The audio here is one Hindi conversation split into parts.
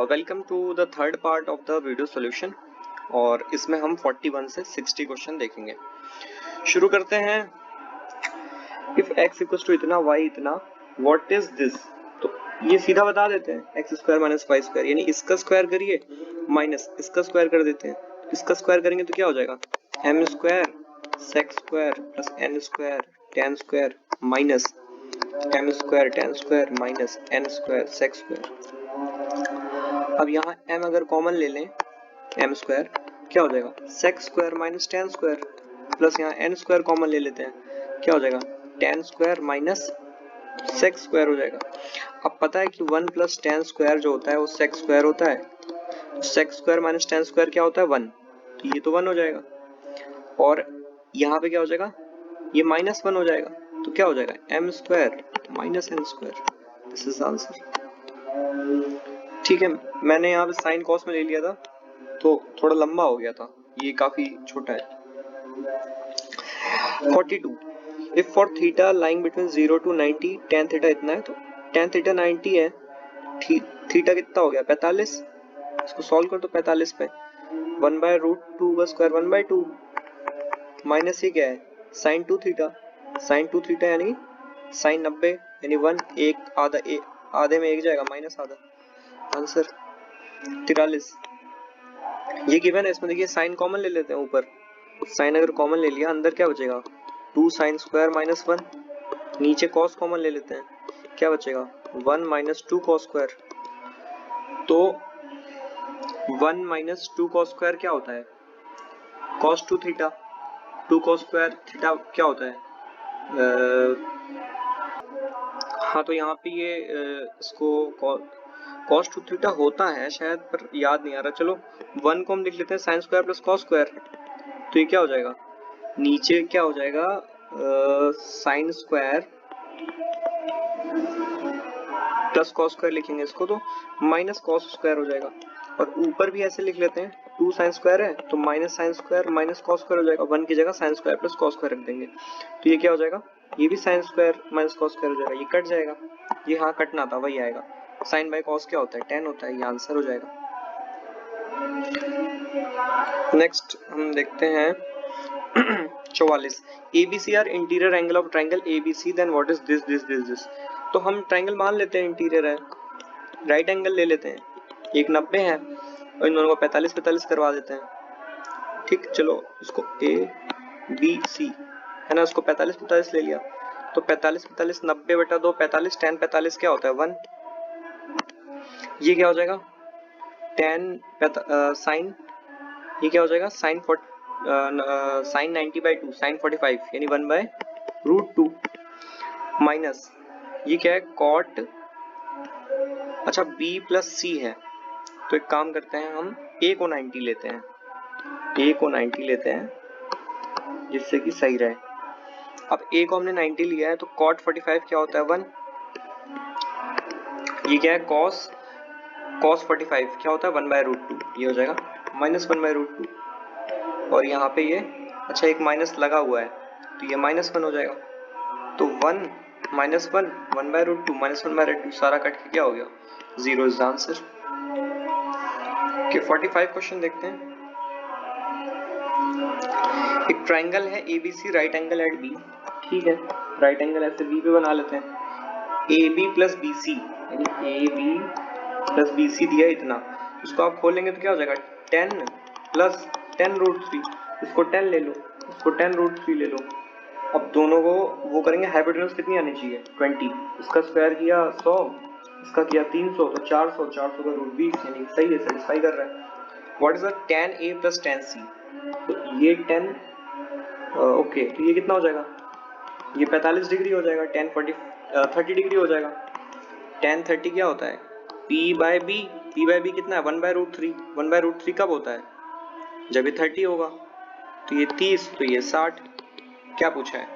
Welcome to the third part of the video solution और इसमें हम 41 से 60 क्वेश्चन देखेंगे। शुरू करते हैं। इफ x इक्वल्स टू इतना y इतना व्हाट इज दिस, तो ये सीधा बता देते हैं x square minus y square, यानी इसका स्क्वायर करिए माइनस इसका स्क्वायर कर देते हैं। इसका स्क्वायर करेंगे तो क्या हो जाएगा, m square sec x square plus n square tan square minus m square tan square minus n square sec x square. अब यहाँ m अगर कॉमन ले लें एम स्क्वायर क्या हो जाएगा, sex square minus ten square plus यहाँ एन स्क्वायर कॉमन ले लेते हैं क्या हो जाएगा, ten square minus sex square हो जाएगा। अब पता है कि 1 प्लस टेन स्क्वायर जो होता है वो सेक्स स्क्वायर होता है, तो sex square minus ten square क्या होता है 1, तो ये तो 1 हो जाएगा। और यहाँ पे क्या हो जाएगा, ये माइनस 1 हो जाएगा, तो क्या हो जाएगा m square minus n square. This is answer. ठीक है, मैंने यहाँ पे साइन कॉस में ले लिया था तो थोड़ा लंबा हो गया था, ये काफी छोटा है। 42 if for theta lying between 0 to 90 tan theta इतना है, तो tan थीटा 90 है, थीटा कितना हो गया 45, इसको सॉल्व कर तो 45 पे 1/√2 का स्क्वायर 1/2 माइनस ये क्या है sin 2 थीटा, sin 2 थीटा यानी sin 90 यानी 1 एक आधे में एक जाएगा माइनस आधा, आंसर 43। ये गिवन है, इसमें देखिए साइन कॉमन ले लेते हैं, ऊपर साइन अगर कॉमन ले लिया अंदर क्या बचेगा 2 साइन स्क्वायर माइनस 1, नीचे कॉस कॉमन ले लेते हैं क्या बचेगा 1 माइनस 2 कॉस स्क्वायर। तो 1 माइनस 2 कॉस स्क्वायर क्या होता है cos 2 theta, 2 cos square theta क्या होता है हाँ, तो यहाँ पे ये इसको कॉस 2 थीटा होता है शायद, पर याद नहीं आ रहा। चलो 1 को हम लिख लेते हैं sine square plus cos square, तो ये क्या हो जाएगा नीचे क्या हो जाएगा sine square plus cos square लिखेंगे इसको तो माइनस कॉस स्क्वायर हो जाएगा, और ऊपर भी ऐसे लिख लेते हैं 2 साइन स्क्वायर है तो minus sine square minus cos square हो जाएगा, 1 की जगह sine square plus cos square रख देंगे तो ये क्या हो जाएगा, ये भी sine square minus cos square हो जाएगा, ये कट जाएगा, ये हाँ कटना था वही आएगा, साइन बाय कॉस क्या होता है 10 होता है, ये आंसर हो जाएगा। नेक्स्ट हम देखते हैं 44 ABC are interior angle of triangle ABC, then what is this this this this. तो हम ट्रायंगल मान लेते हैं इंटीरियर है, राइट एंगल ले लेते हैं, एक 90 है और इन दोनों को 45 45 करवा देते हैं। ठीक, चलो इसको ABC है ना, उसको 45 45 ले लिया तो 45 45 90 बटा 2 45 10 45 क्या होता है 1, ये क्या हो जाएगा 10 साइन, ये क्या हो जाएगा साइन साइन 90/2 साइन 45 यानी 1/√2 माइनस ये क्या है कॉट, अच्छा B प्लस C है, तो एक काम करते हैं हम A को 90 लेते हैं, A को 90 लेते हैं जिससे कि सही रहे। अब A को हमने 90 लिया है तो कॉट 45 क्या होता है 1, ये क्या है कॉस 45 क्या होता है 1/√2, ये हो जाएगा माइनस 1/√2, और यहाँ पे ये अच्छा एक माइनस लगा हुआ है तो ये माइनस 1 हो जाएगा, तो 1 माइनस 1 1/√2 माइनस 1/√2 सारा कट के क्या हो गया 0 is the answer. Okay 45 question देखते हैं। एक ट्रायंगल है ABC right angle at B, ठीक है राइट एंगल ऐसे B पे बना लेते हैं, AB प्लस BC यानी AB प्लस BC दिया इतना, उसको आप खोलेंगे तो क्या हो जाएगा 10 प्लस 10√3, इसको 10 ले लो इसको 10√3 ले लो। अब दोनों को वो करेंगे हाइपोटेन्यूज कितनी आनी चाहिए 20, इसका स्क्वायर किया 100 इसका किया 300 तो 400 400 का रूट 20 यानी सही है, सेटिस्फाई कर रहा है। What is the tan A plus tan C, तो ये 10 ओके तो ये कितना हो जाएगा, ये 45 डिग्री हो जाएगा, tan 30 डिग्री हो जाएगा, tan 30 क्या होता है P/B कितना है 1/√3, 1/√3 कब होता है जब ये 30 होगा, तो ये 30 तो ये 60, क्या पूछा है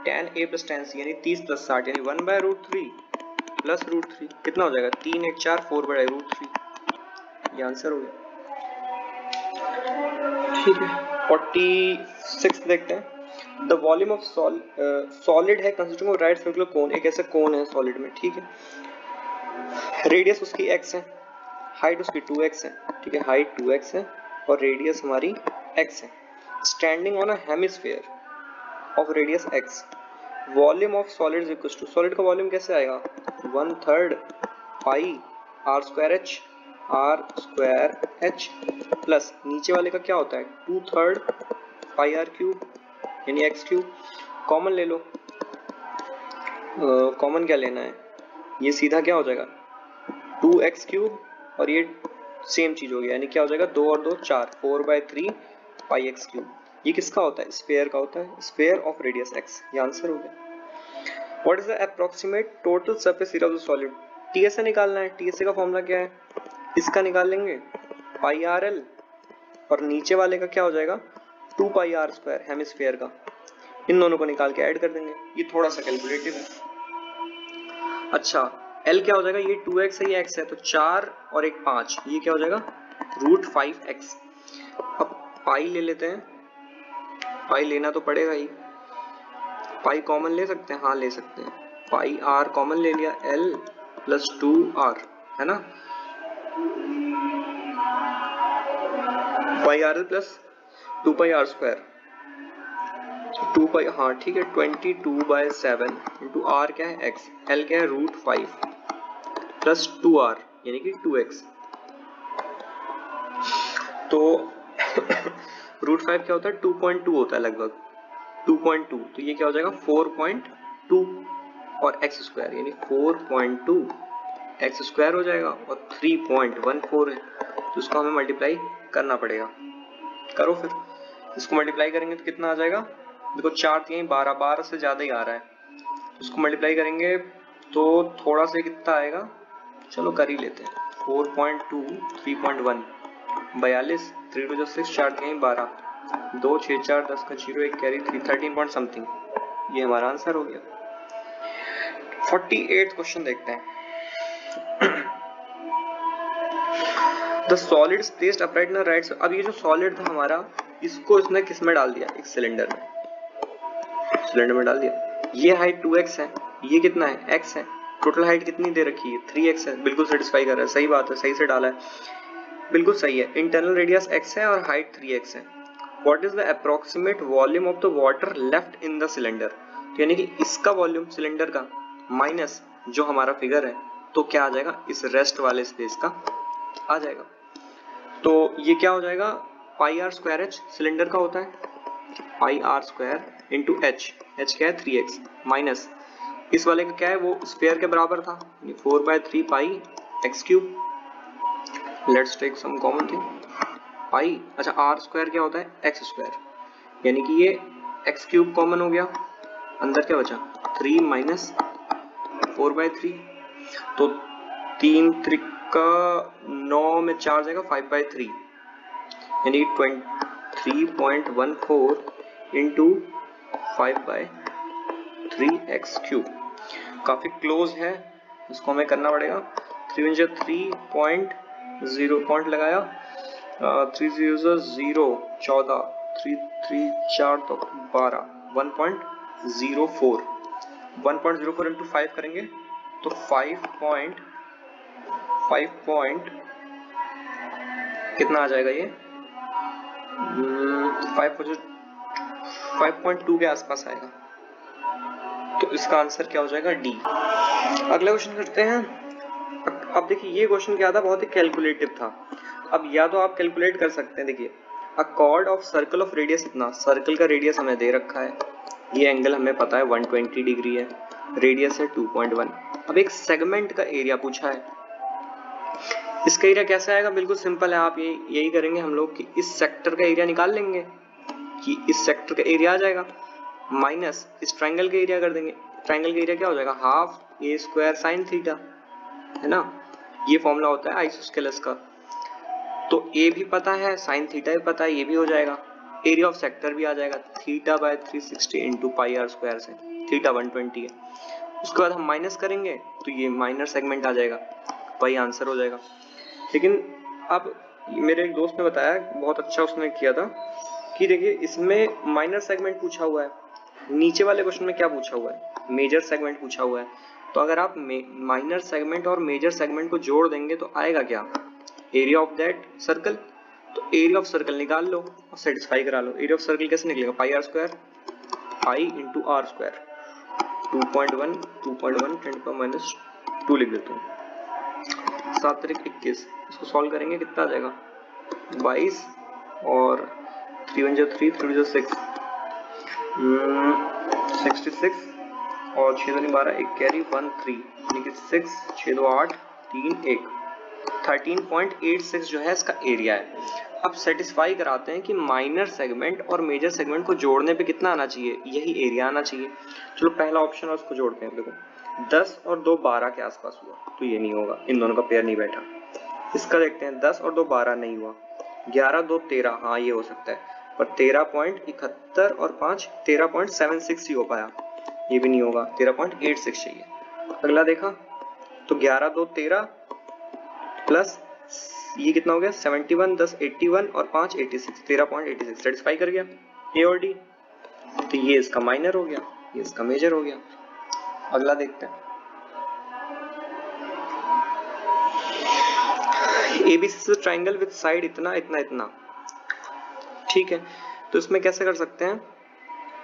tan A plus tan C यानी 30 प्लस 60 यानी 1/√3 प्लस √3 कितना हो जाएगा 3 1 4 4/√3, ये आंसर हो गया। ठीक है 46 देखते हैं। द वॉल्यूम ऑफ सॉलिड है consisting of right circular cone, एक ऐसा कोन है सॉलिड में, ठीक है रेडियस उसकी x है, हाइट उसकी 2x है, ठीक है, हाइट 2x है और रेडियस हमारी x है। Standing on a hemisphere of radius x, volume of solid is equal to, solid का वॉल्यूम कैसे आएगा, 1/3 pi r square h plus नीचे वाले का क्या होता है 2/3 पाई r क्यूब यानी x क्यूब। कॉमन ले लो, कॉमन क्या लेना है, ये सीधा क्या हो जाएगा 2x क्यूब और ये सेम चीज हो गया, यानी क्या हो जाएगा 2 और 2 4, 4/3 पाई x क्यूब। ये किसका होता है, स्फीयर का होता है, स्फीयर ऑफ रेडियस x, ये आंसर हो गया। What is the approximate total surface area of the solid, TSA निकालना है, TSA का फॉर्मूला क्या है, इसका निकाल लेंगे पाई RL और नीचे वाले का क्या हो जाएगा 2 पाई r स्क्वायर हेमिस्फीयर का, इन दोनों को निकाल के ऐड कर देंगे। ये थोड़ा सा कैलकुलेटिव है। अच्छा L क्या हो जाएगा, ये 2x है ये x है, तो 4 और एक 5, ये क्या हो जाएगा √5x। अब पाई ले लेते हैं, पाई लेना तो पड़ेगा ही, पाई कॉमन ले सकते हैं, हाँ ले सकते हैं, पाई r कॉमन ले लिया, L प्लस 2r है ना, पाई RL प्लस 2 पाई r स्क्वायर, 2 पाई, हाँ ठीक है, 22/7 इंटू r क्या है x, L क्या है √5 प्लस 2r यानी कि 2x। तो √5 क्या होता है 2.2 होता है लगभग 2.2, तो ये क्या हो जाएगा 4.2 और x स्क्वायर यानी 4.2 x स्क्वायर हो जाएगा और 3.14 है, तो इसको हमें मल्टीप्लाई करना पड़ेगा। करो फिर, इसको मल्टीप्लाई करेंगे तो कितना आ जाएगा, देखो 4 3 12, 12 से ज्यादा ही आ रहा है, तो इसको मल्टीप्लाई करेंगे तो थोड़ा सा कितना आएगा, चलो कर ही लेते हैं, 4.2 3.1 42, 3 2 6 4 3 12, 2 6 4 10 का 0 1 कैरी 3 13 पॉइंट समथिंग, ये हमारा आंसर हो गया। 48 क्वेश्चन देखते हैं। The solid placed upright in right, अब ये जो सॉलिड था हमारा, इसको इसने किस में डाल दिया, एक सिलेंडर में डाल दिया। ये हाइट 2x है, ये कितना है x है, टोटल हाइट कितनी दे रखी है 3x है, बिल्कुल सेटिस्फाई कर रहा है, सही बात है, सही से डाला है, बिल्कुल सही है। इंटरनल रेडियस x है और हाइट 3x है। What is the approximate volume of the water left in the cylinder, यानी कि इसका वॉल्यूम सिलेंडर का माइनस जो हमारा फिगर है, तो क्या आ जाएगा इस रेस्ट वाले स्पेस का आ जाएगा। तो ये क्या हो जाएगा पाई r स्क्वायर h सिलेंडर का होता है, पाई r square into h, h क्या है 3x माइनस इस वाले का क्या है वो स्फीयर के बराबर था 4/3 pi x cube, let's take some common thing pi, अच्छा r स्क्वायर क्या होता है x स्क्वायर, यानी कि ये x क्यूब कॉमन हो गया, अंदर क्या बचा 3 माइनस 4/3, तो 3 त्रिका 9 में 4 जाएगा 5/3 यानी 23.14 इंटू 5/3x क्यूब, काफी क्लोज है, इसको हमें करना पड़ेगा। 3 3.0 पॉइंट लगाया, 3 0 0 14, 3 3 4 तो 12, 1.04 इंटू 5 करेंगे तो 5 कितना आ जाएगा, ये 5.2 के आसपास आएगा, तो इसका आंसर क्या हो जाएगा डी। अगला क्वेश्चन करते हैं। अब देखिए ये क्वेश्चन क्या था, बहुत ही कैलकुलेटिव था। अब या तो आप कैलकुलेट कर सकते हैं, देखिए अ cord of circle of radius इतना, सर्कल का रेडियस हमें दे रखा है, ये एंगल हमें पता है 120 डिग्री है, रेडियस है 2.1। अब एक सेगमेंट का एरिया पूछा है, इसका एरिया कैसे आएगा, बिल्कुल सिंपल है, आप यही करेंगे हम लोग कि इस सेक्टर का एरिया निकाल लेंगे कि इस सेक्टर का एरिया आ जाएगा माइनस इस ट्रायंगल का एरिया कर देंगे, ट्रायंगल का एरिया क्या हो जाएगा half a square sine theta, है ना, ये फॉर्मूला होता है आइसोस्केलस का। तो a भी पता है, साइन थीटा भी पता है, ये भी हो जाएगा, एरिया ऑफ सेक्टर भी आ जाएगा θ/360 इंटू पाई r स्क्वायर से, थीटा 120 है। उसके बाद हम माइनस करेंगे तो ये माइनर सेगमेंट आ जाएगा, वही आंसर हो जाएगा। लेकिन अब मेरे एक दोस्त ने बताया, बहुत अच्छा उसने किया था कि देखिए इसमें माइनर सेगमेंट पूछा हुआ है, नीचे वाले क्वेश्चन में क्या पूछा हुआ है मेजर सेगमेंट पूछा हुआ है, तो अगर आप माइनर सेगमेंट और मेजर सेगमेंट को जोड़ देंगे तो आएगा क्या एरिया ऑफ दैट सर्कल, तो एरिया ऑफ सर्कल निकाल लो और सेटिस्फाई करा लो। एरिया ऑफ सर्कल कैसे निकलेगा, pi are square, pi into R square, 2.1 10 - 2 लिख देता हूँ, 7 तारीख 21। इसको सॉल्व करेंगे कितना आ जाएगा 22 और 3 1 3 3 2 6 66 और 6 2 12 1 कैरी 1 3 यानी कि 6 6 2 8 3 1 13.86 जो है इसका एरिया है। अब सेटिस्फाई कराते हैं कि माइनर सेगमेंट और मेजर सेगमेंट को जोड़ने पे कितना आना चाहिए, यही एरिया आना चाहिए। चलो पहला ऑप्शन है उसको जोड़ते हैं। देखो 10 और 2 12 के आसपास हुआ तो ये नहीं होगा, इन दोनों का पेयर नहीं बैठा। इसका देखते हैं 10 और 2 12 नहीं हुआ, 11 2 13 हाँ ये हो सकता है, पर 13.71 और 5 13.76 ही हो पाया, ये भी नहीं होगा, 13.86 चाहिए। अगला देखा तो 11 2 13 प्लस ये कितना हो गया 71 10 81 और 5 86 13.86 सेटिस्फाई कर गया ए और डी, तो ये इसका माइनर हो गया, ये इसका मेजर हो गया। अगला देखते हैं एबीसी ट्राइंगल विद साइड इतना इतना इतना, ठीक है। तो इसमें कैसे कर सकते हैं,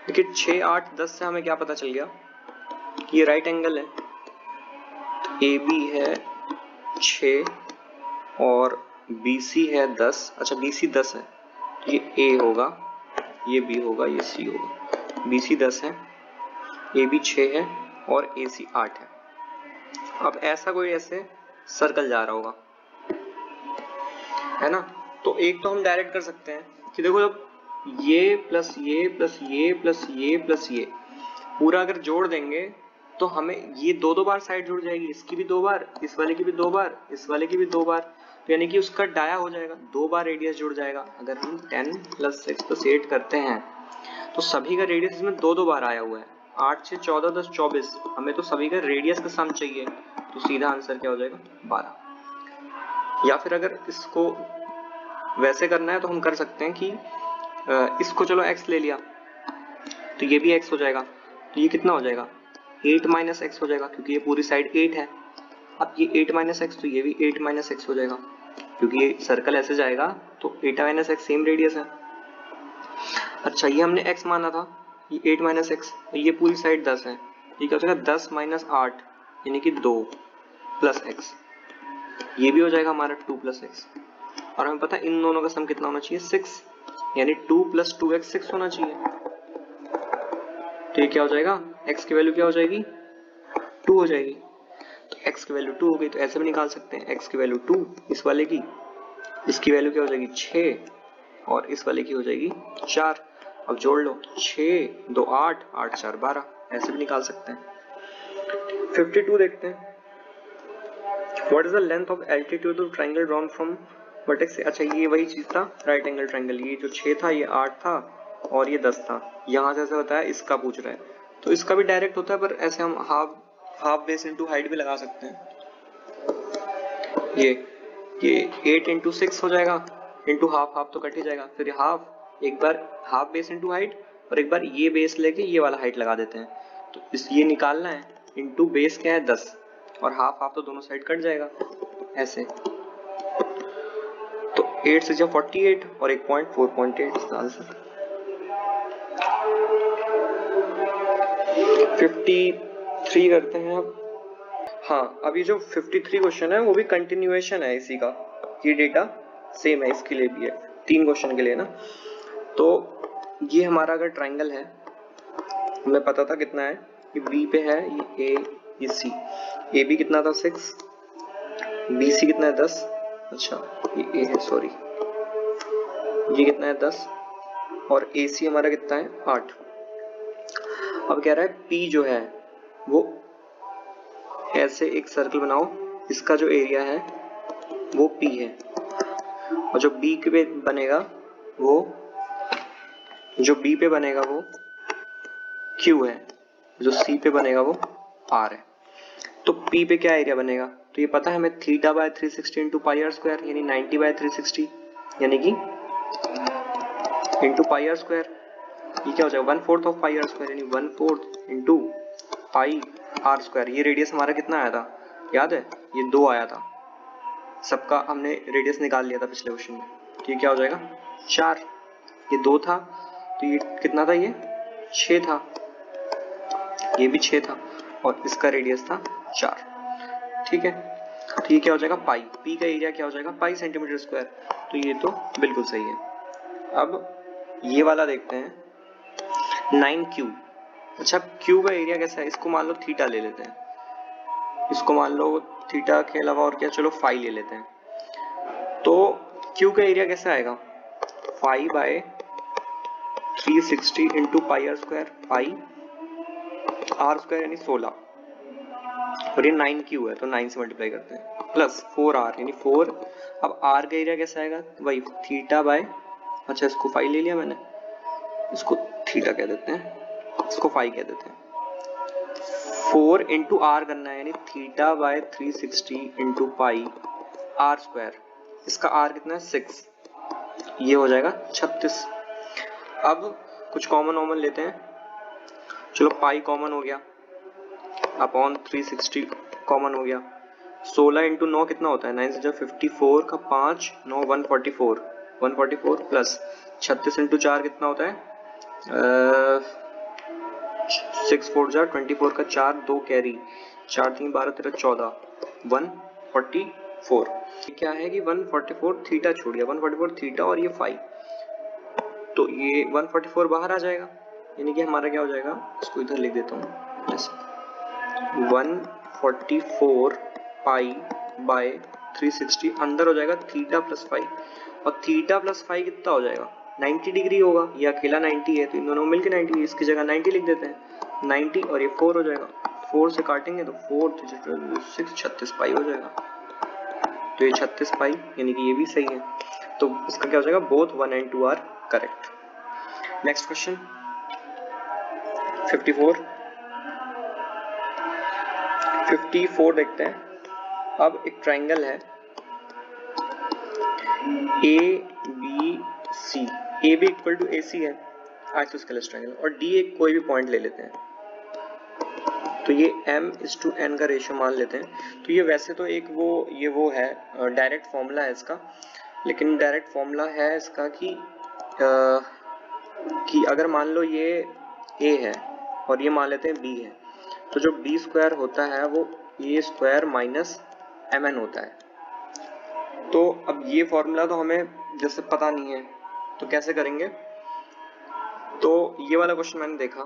देखिए 6 8 10 से हमें क्या पता चल गया, ये राइट एंगल है, ए बी है 6 और BC है 10, अच्छा BC 10 है, ये A होगा, ये B होगा, ये C होगा। BC 10 है, AB 6 है और AC 8 है। अब ऐसा कोई ऐसे सर्कल जा रहा होगा, है ना, तो एक तो हम डायरेक्ट कर सकते हैं कि देखो जब ये प्लस ये प्लस ये प्लस ये प्लस ये पूरा अगर जोड़ देंगे तो हमें ये दो दो बार साइड जुड़ जाएगी, इसकी भी 2 बार, इस वाले की भी 2 बार, इस वाले की भी 2 बार, तो यानी कि उसका डाया हो जाएगा, 2 बार रेडियस जुड़ जाएगा। अगर हम 10 + 6 + 8 करते हैं तो सभी का रेडियस इसमें 2 बार आया हुआ है, 8 6 14 10 24, हमें तो सभी का रेडियस का सम चाहिए, तो सीधा आंसर क्या हो जाएगा 12। या फिर अगर इसको वैसे करना है तो हम कर सकते हैं कि इसको चलो x ले लिया तो ये भी x हो जाएगा, तो ये कितना हो जाएगा 8 - x हो जाएगा, क्योंकि ये पूरी साइड 8 है। अब ये 8 - x तो ये भी 8 - x हो जाएगा, क्योंकि ये सर्कल ऐसे जाएगा तो 8 - x सेम रेडियस है। अच्छा ये हमने x माना था, ये 8 - x, ये पूरी साइड 10 है, ये क्या हो जाएगा 10 - 8 यानी कि 2 + x, ये भी हो जाएगा हमारा 2 + x, और हमें पता है इन दोनों का सम कितना होना चाहिए 6, यानी 2 + 2x 6 होना चाहिए। तो ये क्या हो जाएगा, x की वैल्यू क्या हो जाएगी 2 हो जाएगी, तो x की वैल्यू 2 हो गई, तो ऐसे भी निकाल सकते हैं x की वैल्यू 2, इस वाले की, इसकी वैल्यू क्या हो जाएगी 6 और इस वाले की हो जाएगी 4। अब जोड़ लो 6 2 8 8 4 12, ऐसे भी निकाल सकते हैं। 52 देखते हैं, what is the length of altitude of triangle drawn from vertex. अच्छा ये वही चीज था राइट एंगल ट्रायंगल, ये जो 6 था ये 8 था और ये 10 था, यहाँ से ऐसे बताया, इसका पूछ रहा है, तो इसका भी डायरेक्ट होता है, पर ऐसे हम हाफ बेस इंटू हाइट भी लगा सकते हैं। ये 8 × 6 हो जाएगा, इंटू हाफ तो कट ही जाएगा, फिर हाफ, एक बार हाफ बेस इंटू हाइट और एक बार ये बेस लेके ये वाला हाइट लगा देते हैं, तो इस ये निकालना है, इंटू बेस क्या है 10 और हाफ तो दोनों साइड कट जाएगा ऐसे, तो 8 से 48 और 1 पॉइंट 4.8 इसका आंसर। 53 करते हैं अब। हाँ अब ये जो 53 क्वेश्चन है वो भी कंटिन्यूएशन है इसी का, ये डेटा सेम है इसके लिए भी है, 3 क्वेश्चन के लिए ना। तो ये हमारा अगर ट्रायंगल है, हमें पता था कितना है, ये बी पे है, ये ए ये सी, ए बी कितना था 6, बी सी कितना है 10, अच्छा ये ए है सॉरी, ये कितना है 10 और ए सी हमारा कितना है 8। अब कह रहा है पी जो है वो ऐसे एक सर्कल बनाओ, इसका जो एरिया है वो P है, और जो B पे बनेगा वो Q है, जो C पे बनेगा वो R है। तो P पे क्या एरिया बनेगा, तो ये पता है हमें θ/360 इंटू पाई आर स्क्वायर, यानी 90/360 यानी कि इंटू पाई आर स्क्वायर, ये क्या हो जाएगा 1/4 ऑफ पाई आर स्क्वायर, यानी 1/4 इंटू पाई आर स्क्वायर। ये रेडियस हमारा कितना आया था याद है, ये 2 आया था, सबका हमने रेडियस निकाल लिया था पिछले क्वेश्चन में, तो ये क्या हो जाएगा 4, ये 2 था तो ये कितना था, ये 6 था, ये भी 6 था और इसका रेडियस था 4। ठीक है, तो ये क्या हो जाएगा पाई, पी का एरिया क्या हो जाएगा पाई सेंटीमीटर स्क्वायर, तो ये तो बिल्कुल सही है। अब ये वाला देखते हैं 9q। अच्छा q का एरिया कैसा है, इसको मान लो थीटा ले लेते हैं, इसको मान लो थीटा के अलावा और क्या, चलो फाई ले लेते हैं। तो q का एरिया कैसा आएगा, phi by 360 into pi are square, pi are square यानी 16, और ये 9q है तो 9 से मल्टीप्लाई करते हैं, प्लस 4r यानी 4। अब r का एरिया कैसा आएगा, वही थीटा बाय, अच्छा इसको फाई ले लिया मैंने, इसको थीटा कह देते हैं, इसको फाई कह देते हैं। 4 इंटू आर करना है यानी theta by 360 into pi are square, इसका आर कितना है 6, ये हो जाएगा 36। अब कुछ कॉमन लेते हैं, चलो पाई कॉमन हो गया, अपॉन 360 कॉमन हो गया, 16 इंटू 9 कितना होता है, 9 से जब 54 का 5 9 144 प्लस 36 इंटू 4 कितना होता है 6 4 जा 24 का 4 2 कैरी 4 3 12 13 14 144। क्या है कि 144 थीटा छूट गया, 144 थीटा और ये फाई, तो ये 144 बाहर आ जाएगा, यानी कि हमारा क्या हो जाएगा, इसको इधर लिख देता हूँ जैसे 144 पाई बाय 360 अंदर हो जाएगा थीटा प्लस फाई, और थीटा प्लस फाई कितना हो जाएगा 90 डिग्री होगा, ये अकेला 90 है तो इन दोनों मिलकर 90, इसकी जगह 90 लिख देते हैं 90, और ये 4 हो जाएगा, 4 से काटेंगे तो 4 6 36 पाई हो जाएगा, तो ये 36 पाई यानी कि ये भी सही है, तो इसका क्या हो जाएगा both 1 and 2 are correct. Next question 54 देखते हैं। अब एक ट्राइंगल है A B C, A B equal to A C है आइसोस्केलेस ट्राइंगल, और डी एक कोई भी पॉइंट ले लेते हैं, तो ये m/n का रेशियो मान लेते हैं। तो ये वैसे तो एक वो है डायरेक्ट फॉर्मूला है इसका, लेकिन डायरेक्ट फॉर्मूला है इसका कि अगर मान लो ये a है और ये मान लेते हैं b है, तो जो b स्क्वायर होता है वो a स्क्वायर माइनस mn होता है। तो अब ये फॉर्मूला तो हमें जैसे पता नहीं है तो कैसे करेंगे, तो ये वाला क्वेश्चन मैंने देखा,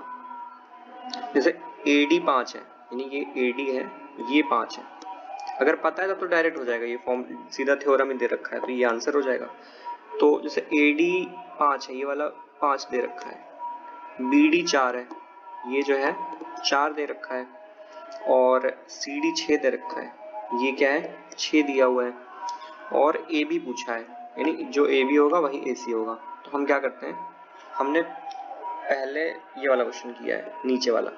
जैसे AD 5 है यानी ये AD है ये 5 है, अगर पता है तब तो डायरेक्ट हो जाएगा, ये फॉर्म सीधा थ्योरम ही दे रखा है तो ये आंसर हो जाएगा। तो जैसे AD 5 है, ये वाला 5 दे रखा है, BD 4 है, ये जो है 4 दे रखा है, और CD 6 दे रखा है, ये क्या है 6 दिया हुआ है, और AB पूछा है यानी जो AB होगा वही AC होगा। तो हम क्या करते हैं, हमने पहले ये वाला क्वेश्चन किया है नीचे वाला,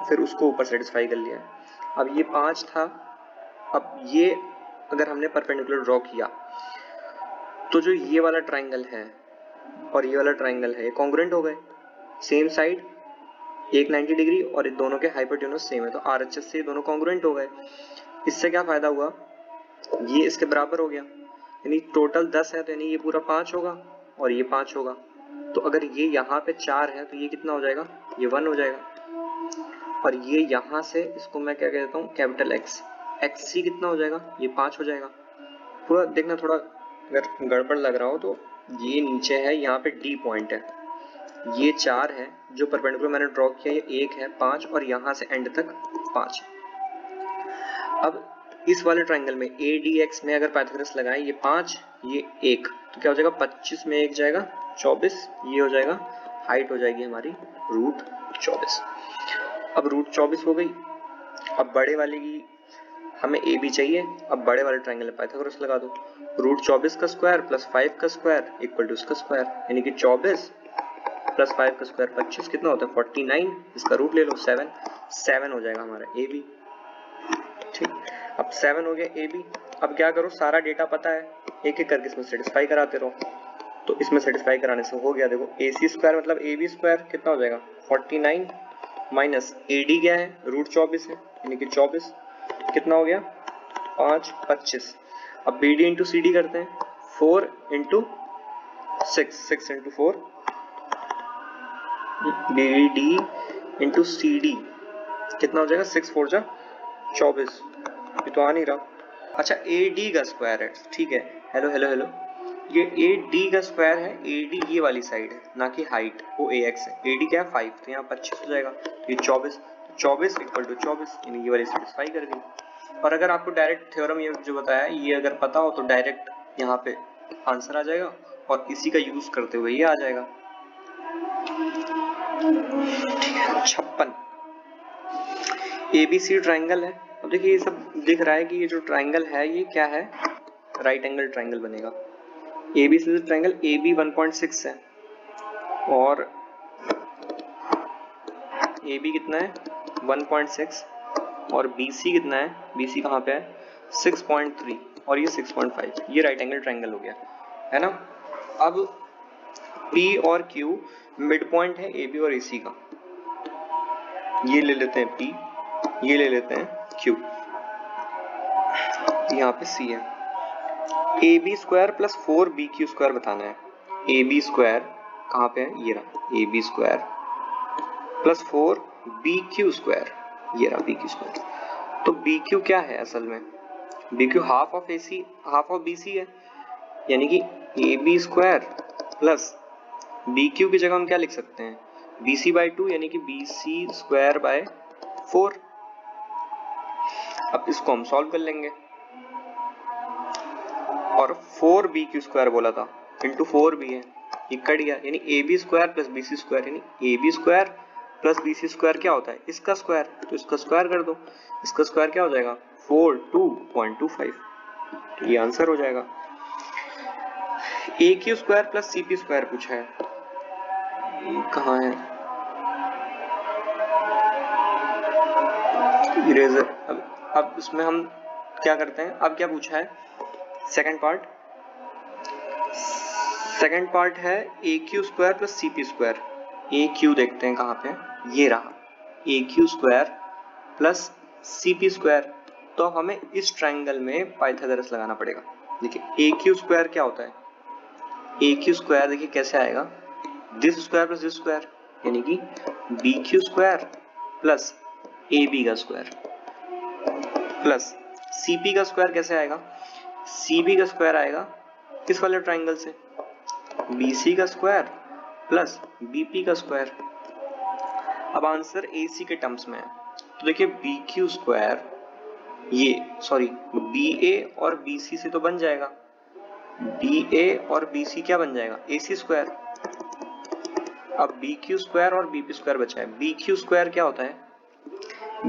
फिर उसको ऊपर सेटिस्फाई कर लिया है। अब ये 5 था, अब ये अगर हमने परपेंडिकुलर ड्रॉ किया तो जो ये वाला ट्राइंगल है और ये वाला ट्राइंगल है ये कॉन्ग्रुएंट हो गए, सेम साइड, एक 90 डिग्री और दोनों के हाइपोटेन्यूज सेम है, तो RHS से दोनों कॉन्ग्रुएंट हो गए। इससे क्या फायदा हुआ, ये इसके बराबर हो गया, यानी टोटल 10 है तो यानी ये पूरा 5 होगा और ये 5 होगा, तो अगर ये यहाँ पे 4 है तो ये कितना हो जाएगा, ये 1 हो जाएगा, और ये यहाँ से इसको मैं क्या कह देता हूँ कैपिटल X, XC कितना हो जाएगा, ये 5 हो जाएगा। पूरा देखना, थोड़ा अगर गड़बड़ लग रहा हो तो ये नीचे है, यहाँ पे D पॉइंट है, ये 4 है जो परपेंडिकुलर मैंने ड्रॉ किया, ये 1 है 5 और यहाँ से एंड तक 5। अब इस वाले ट्राइंगल में ADX में अगर पाइथागोरस लगाएं, ये 5 ये 1, तो क्या हो जाएगा 25 में 1 जाएगा 24, ये हो जाएगा, हाइट हो जाएगी हमारी √24। अब √24 हो गई। अब बड़े वाले की हमें AB चाहिए, अब बड़े वाले ट्राइंगल में पाइथागोरस लगा दो, √24 का स्क्वायर प्लस 5 का स्क्वायर इक्वल टू इसका स्क्वायर, यानी कि 24 प्लस 5 का स्क्वायर 25 कितना होता है 49, इसका रूट ले लो 7 हो जाएगा हमारा AB। ठीक, अब 7 हो गया AB। अब क्या करो, सारा डेटा पता है, एक एक करके इसमें सेटिस्फाई कराते रहो, तो इसमें सेटिस्फाई कराने से हो गया, देखो AC स्क्वायर मतलब AB स्क्वायर कितना हो जाएगा 49 माइनस AD क्या है √24 है यानी कि 24 कितना हो गया 5 25। अब B D into C D करते हैं, 4 into 6 into 4, B D into C D कितना हो जाएगा, 6 4 जा 24, ये तो आ नहीं रहा। अच्छा ए डी का स्क्वायर है, ठीक है, हेलो हेलो हेलो, ये ए डी का स्क्वायर है, ए डी ये वाली साइड है ना कि हाइट, वो ए एक्स है, ए डी क्या है 5, तो यहाँ 25 हो जाएगा, तो ये 24, 24 इक्वल टू 24, यानी ये वाली सेटिस्फाई कर गई। और अगर आपको डायरेक्ट थ्योरम ये जो बताया ये अगर पता हो तो डायरेक्ट यहाँ पे आंसर आ जाएगा और इसी का यूज करते हुए ये आ जाएगा। 56 एबीसी ट्राइंगल है। अब देखिए ये सब दिख रहा है कि ये जो ट्राइंगल है ये क्या है, राइट एंगल ट्राइंगल बनेगा। एबीसी ट्राइंगल AB 1.6 है और AB कितना है 1.6 और BC कितना है, BC कहाँ पे है 6.3 और ये 6.5, ये राइट एंगल ट्राइंगल हो गया है ना। अब P और Q मिड पॉइंट है AB और AC का, ये ले लेते हैं P, ये ले लेते हैं Q, यहाँ पे C है। AB square plus 4BQ square बताना है। AB स्क्वायर कहाँ पे है, ये रहा AB square plus 4BQ square, ये रहा BQ स्क्वायर। तो BQ क्या है असल में, BQ half of AC half of BC है, यानी कि AB स्क्वायर प्लस BQ की जगह हम क्या लिख सकते हैं BC बाई 2, यानी कि BC स्क्वायर बाय 4। अब इसको हम सॉल्व कर लेंगे और 4BQ स्क्वायर बोला था इंटू 4B है, ये कट गया, यानी AB square plus BC square, यानी AB square plus BC square क्या होता है इसका स्क्वायर, तो इसका स्क्वायर कर दो, इसका स्क्वायर क्या हो जाएगा 42.25, तो ये आंसर हो जाएगा। AQ square plus CP square पूछा है, कहाँ है इरेजर। अब इसमें हम क्या करते हैं, अब क्या पूछा है सेकंड पार्ट है AQ square plus CP square. AQ देखते हैं कहाँ पे, ये रहा AQ square plus CP square, तो हमें इस ट्राइंगल में पाइथागोरस लगाना पड़ेगा। देखिए AQ स्क्वायर क्या होता है, AQ स्क्वायर देखिए कैसे आएगा, this square plus this square, यानी कि BQ स्क्वायर प्लस AB का स्क्वायर प्लस CP का स्क्वायर कैसे आएगा, CB का स्क्वायर आएगा किस वाले ट्राइंगल से, BC का स्क्वायर प्लस BP का स्क्वायर। अब आंसर AC के टर्म्स में है, तो देखिए BQ स्क्वायर ये सॉरी BA और BC से तो बन जाएगा, BA और BC क्या बन जाएगा AC स्क्वायर। अब BQ स्क्वायर और BP स्क्वायर बचा है, BQ स्क्वायर क्या होता है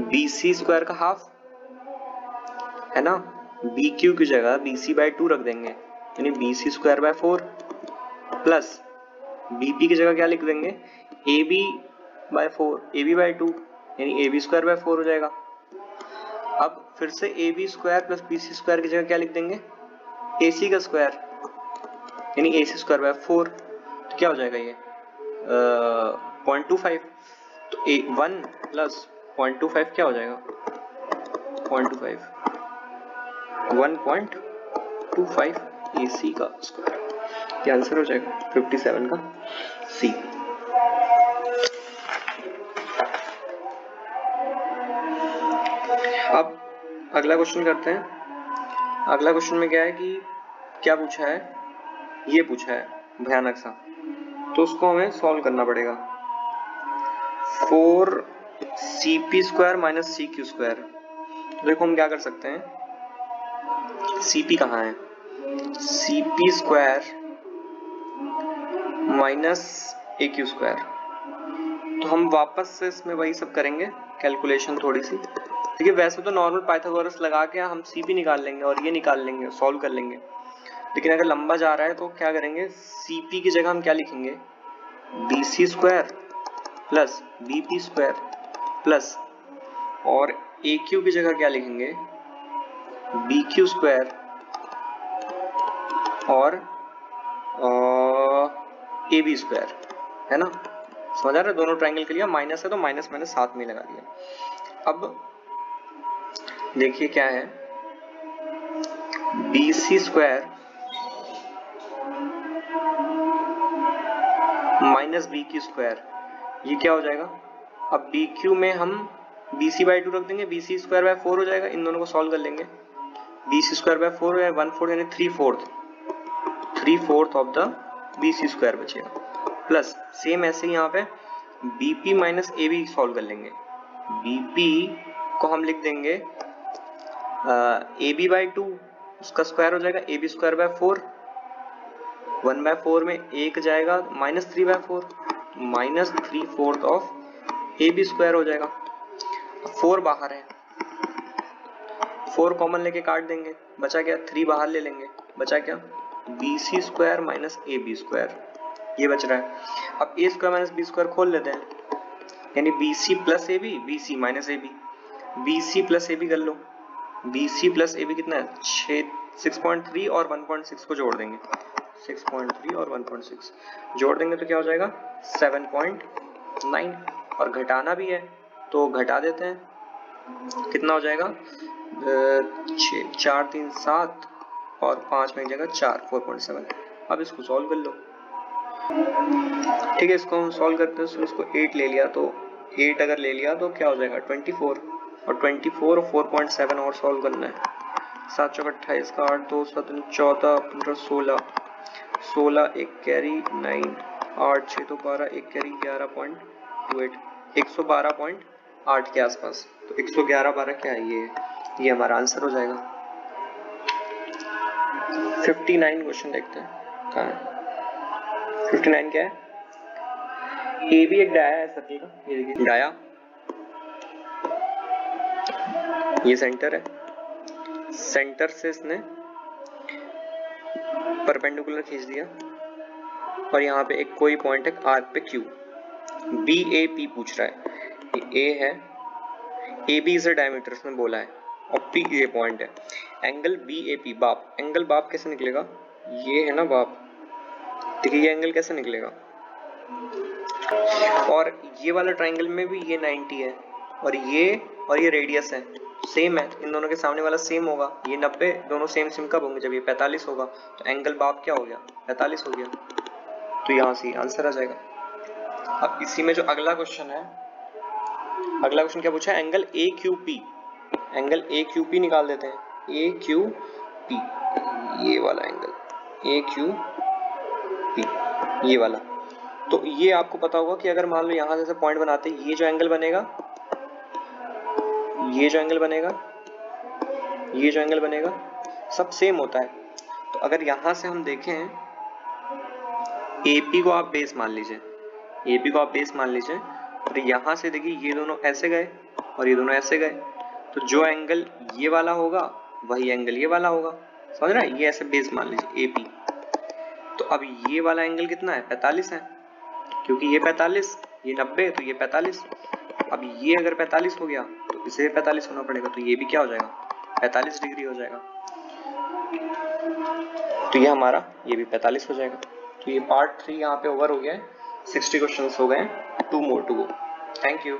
BC स्क्वायर का हाफ है ना, BQ की जगह BC बाय 2 रख देंगे, यानी BC square by 4 plus BP की जगह क्या लिख देंगे AB बाय 4, AB बाय 2, यानी AB स्क्वायर बाय 4 हो जाएगा। अब फिर से AB square plus BC square की जगह क्या लिख देंगे AC का स्क्वायर, यानी AC स्क्वायर बाय 4, तो क्या हो जाएगा ये 0.25, तो 1 प्लस 0.25 क्या हो जाएगा 0.25 1.25 AC का स्क्वायर, ये आंसर हो जाएगा 57 का C। अब अगला क्वेश्चन करते हैं। अगला क्वेश्चन में क्या है कि क्या पूछा है, ये पूछा है भयानक सा, तो उसको हमें सॉल्व करना पड़ेगा। 4CP square minus CQ square, तो देखो हम क्या कर सकते हैं, CP कहाँ है, CP square minus AQ square, तो हम वापस से इसमें वही सब करेंगे कैलकुलेशन थोड़ी सी। देखिए वैसे तो नॉर्मल पाइथागोरस लगा के हम CP निकाल लेंगे और ये निकाल लेंगे, सॉल्व कर लेंगे, लेकिन अगर लंबा जा रहा है तो क्या करेंगे CP की जगह हम क्या लिखेंगे BC square plus BP square plus और AQ की जगह क्या लिखेंगे BQ स्क्वायर और AB स्क्वायर, है ना, समझ आ रहा है। दोनों ट्राइंगल के लिए माइनस है तो माइनस मैंने साथ में लगा दिया। अब देखिए क्या है BC square minus BQ square, ये क्या हो जाएगा? अब BQ में हम BC बाई 2 रख देंगे, BC स्क्वायर बाय 4 हो जाएगा, इन दोनों को सॉल्व कर लेंगे। BC स्क्वायर बाय 4 है 1/4 यानी 3/4 ऑफ द BC स्क्वायर बचेगा, प्लस सेम ऐसे ही यहाँ पे BP माइनस AB सॉल्व कर लेंगे। BP को हम लिख देंगे AB बाई 2, उसका स्क्वायर हो जाएगा AB स्क्वायर बाय 4, 1/4 में 1 जाएगा minus 3/4, minus 3/4 of AB square हो जाएगा। 4 बाहर है, 4 कॉमन लेके काट देंगे, बचा क्या? 3 बाहर ले लेंगे, बचा क्या? BC square minus AB square, ये बच रहा है। अब A square minus B square खोल लेते हैं, यानी BC plus AB, BC minus AB, BC plus AB कर लो। BC प्लस AB कितना है? 6.3 और 1.6 को जोड़ देंगे, 6.3 और 1.6 जोड़ देंगे तो क्या हो जाएगा? 7.9, और घटाना भी है तो घटा देते हैं, कितना हो जाएगा? 4 3 7 और 5 में एक जगह 4, 4.7। अब इसको सॉल्व कर लो, ठीक है। इसको हम सॉल्व करते हैं, तो इसको 8 ले लिया, तो 8 अगर ले लिया तो क्या हो जाएगा? 24, और 24 और 4.7 और सॉल्व करना है। 7 चौक 28 का 8, 2 7 14 15 16, 16 एक कैरी 9, 8 6 तो 12, एक कैरी 11.28, 112.8 के आसपास। तो 111/12 क्या है? ये हमारा आंसर हो जाएगा। 59 क्वेश्चन देखते हैं, कहाँ है 59? क्या है? ए भी एक डाया है सर्कल का, ये देखिए डाया, ये सेंटर है, सेंटर से इसने परपेंडिकुलर खींच दिया, और यहाँ पे एक कोई पॉइंट है आर्क पे Q, BAP पूछ रहा है, ये A है, AB इज अ डायमीटर उसने बोला है, और P ये पॉइंट है। एंगल BAP, बाप, एंगल बाप कैसे निकलेगा? ये है ना बाप, देखिए ये एंगल कैसे निकलेगा? और ये वाला ट्राइंगल में भी ये 90 है, और ये रेडियस है, सेम है, इन दोनों के सामने वाला सेम होगा, ये 90, दोनों सेम कब होंगे? जब ये 45 होगा, तो एंगल बाप क्या हो गया? 45 हो गया, तो यहाँ से आंसर आ जाएगा। अब इसी में जो अगला क्वेश्चन है, अगला क्वेश्चन क्या पूछा है? एंगल AQP, एंगल AQP निकाल देते हैं, AQP, ये वाला एंगल AQP, ये वाला। तो ये आपको पता होगा कि अगर मान लो यहाँ जैसे पॉइंट बनाते हैं, ये जो एंगल बनेगा, ये जो एंगल बनेगा, ये जो एंगल बनेगा, सब सेम होता है। तो अगर यहाँ से हम देखें, AP को आप बेस मान लीजिए, AP को आप बेस मान लीजिए, और यहाँ से देखिए ये दोनों ऐसे गए और ये दोनों ऐसे गए, तो जो एंगल ये वाला होगा वही एंगल ये वाला होगा, समझ रहे हैं? ये ऐसे बेस मान लीजिए AP। तो अब ये वाला एंगल कितना है? 45 है, क्योंकि ये 45, ये 90, तो ये 45। अब ये अगर 45 हो गया तो इसे 45 होना पड़ेगा, तो ये भी क्या हो जाएगा? 45 डिग्री हो जाएगा, तो ये हमारा ये भी 45 हो जाएगा। तो ये पार्ट 3 यहाँ पे ओवर हो गया है, 60 क्वेश्चंस हो गए हैं, 2 more to go। Thank you.